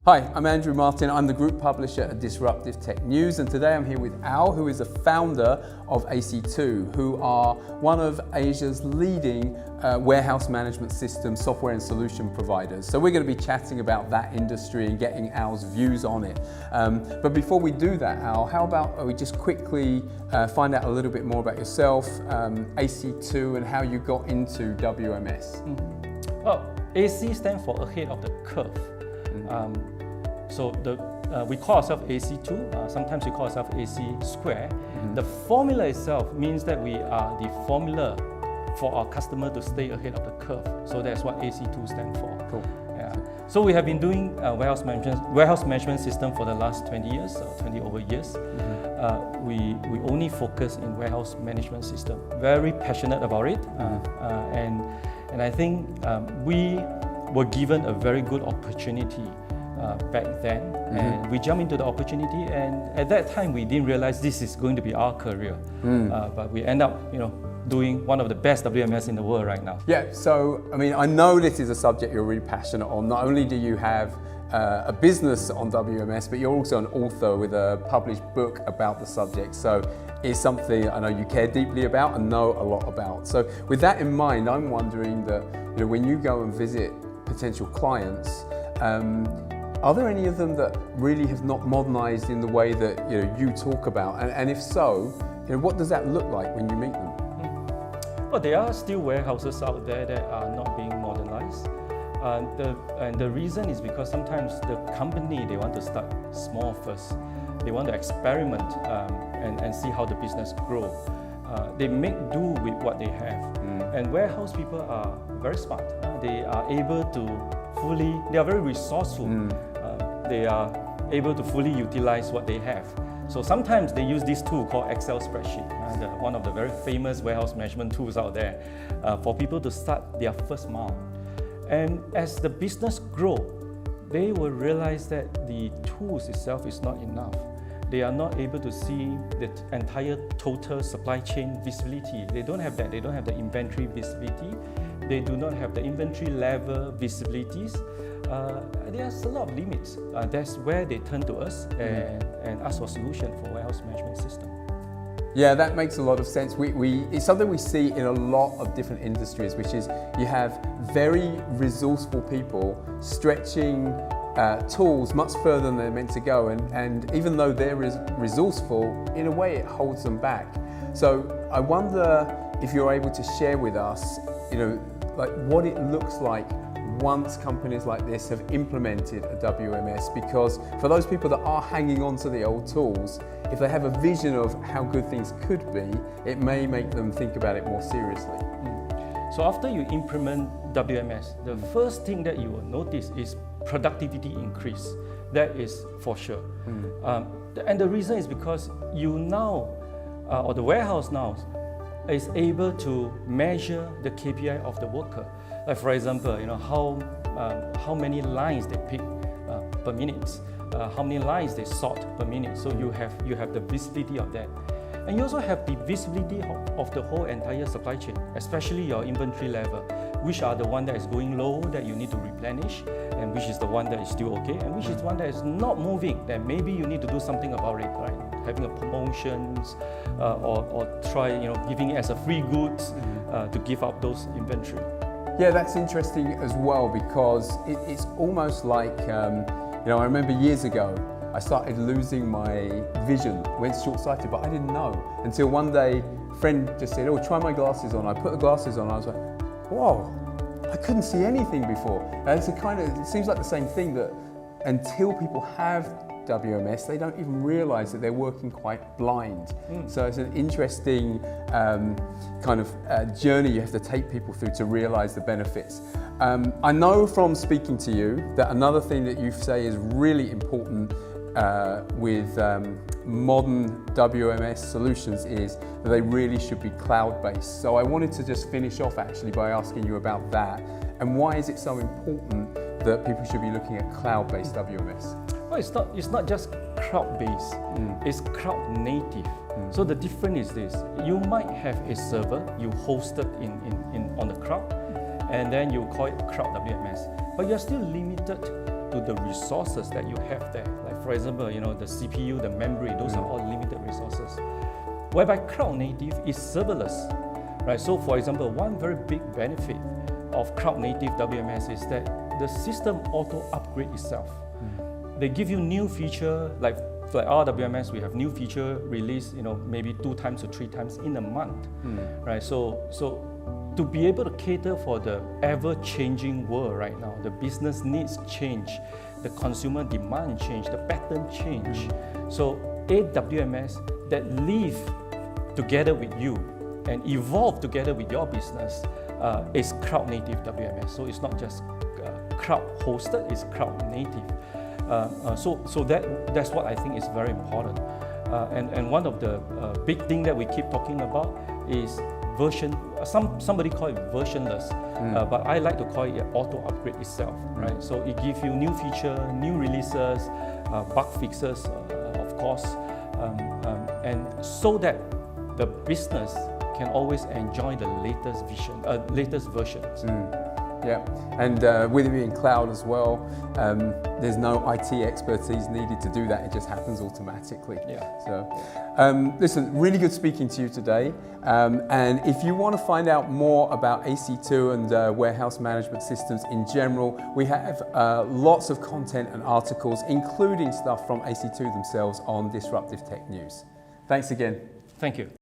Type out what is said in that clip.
Hi, I'm Andrew Martin. I'm the Group Publisher at Disruptive Tech News, and today I'm here with Aw, who is the founder of AC2, who are one of Asia's leading warehouse management system software and solution providers. So we're going to be chatting about that industry and getting Aw's views on it. But before we do that, Aw, how about we just quickly find out a little bit more about yourself, AC2, and how you got into WMS? Well, AC stands for ahead of the curve. We call ourselves AC2, sometimes we call ourselves AC square. The formula itself means that we are the formula for our customer to stay ahead of the curve. So that's what AC2 stands for. Cool. Yeah. So we have been doing warehouse management system for the last 20 years, 20 over years. We only focus in warehouse management system. Very passionate about it, and I think we were given a very good opportunity back then, and we jumped into the opportunity, and at that time we didn't realize this is going to be our career, but we end up doing one of the best WMS in the world right now. Yeah, so I mean, I know this is a subject you're really passionate on. Not only do you have a business on WMS, but you're also an author with a published book about the subject. So it's something I know you care deeply about and know a lot about. So with that in mind, I'm wondering that when you go and visit potential clients, are there any of them that really have not modernized in the way that you talk about? And if so, what does that look like when you meet them? Well, there are still warehouses out there that are not being modernized. And the reason is because sometimes the company, they want to start small first. They want to experiment and see how the business grows. They make do with what they have. And warehouse people are very smart. They are able to they are very resourceful. They are able to fully utilize what they have. So sometimes they use this tool called Excel spreadsheet, one of the very famous warehouse management tools out there, for people to start their first mile. And as the business grows, they will realize that the tools itself is not enough. They are not able to see the entire total supply chain visibility. They don't have that. They don't have the inventory visibility. They do not have the inventory level visibilities. There's a lot of limits. That's where they turn to us and ask for a solution for warehouse management system. Yeah, that makes a lot of sense. It's something we see in a lot of different industries, which is you have very resourceful people stretching tools much further than they're meant to go, and even though they're resourceful, in a way it holds them back. So I wonder if you're able to share with us, like what it looks like once companies like this have implemented a WMS, because for those people that are hanging on to the old tools, if they have a vision of how good things could be, it may make them think about it more seriously. So after you implement WMS, the first thing that you will notice is productivity increase. That is for sure. And the reason is because you now, or the warehouse now, is able to measure the KPI of the worker. Like for example, how many lines they pick per minute, how many lines they sort per minute. So you have the visibility of that. And you also have the visibility of the whole entire supply chain, especially your inventory level. Which are the one that is going low that you need to replenish, and which is the one that is still okay, and which is the one that is not moving, then maybe you need to do something about it, right? Having a promotions or try giving it as a free goods to give up those inventory. Yeah, that's interesting as well, because it's almost like, I remember years ago, I started losing my vision, went short-sighted, but I didn't know. Until one day, a friend just said, try my glasses on. I put the glasses on, I was like, whoa, I couldn't see anything before. And it seems like the same thing, that until people have WMS, they don't even realize that they're working quite blind. So it's an interesting journey you have to take people through to realize the benefits. I know from speaking to you that another thing that you say is really important with modern WMS solutions is that they really should be cloud-based. So I wanted to just finish off actually by asking you about that, and why is it so important that people should be looking at cloud-based WMS? Well, it's not just cloud-based, it's cloud-native. So the difference is this: you might have a server you hosted on the cloud, and then you call it cloud WMS, but you're still limited to the resources that you have there. Like for example, you know, the CPU, the memory, those are all limited resources. Whereby cloud native is serverless, right? So for example, one very big benefit of cloud native WMS is that the system auto upgrade itself. They give you new feature, like our WMS, we have new feature release, you know, maybe 2 times or 3 times in a month, right? So to be able to cater for the ever-changing world right now, the business needs change, the consumer demand change, the pattern change. So a WMS that live together with you and evolve together with your business is cloud native WMS. So it's not just cloud hosted, it's cloud native. So that's what I think is very important. And one of the big thing that we keep talking about is version. Somebody call it versionless, but I like to call it auto upgrade itself, right? So it gives you new feature, new releases, bug fixes, of course, and so that the business can always enjoy the latest versions. Yeah, and with it being cloud as well, there's no IT expertise needed to do that. It just happens automatically. Yeah. So, listen, really good speaking to you today. And if you want to find out more about AC2 and warehouse management systems in general, we have lots of content and articles, including stuff from AC2 themselves on Disruptive Tech News. Thanks again. Thank you.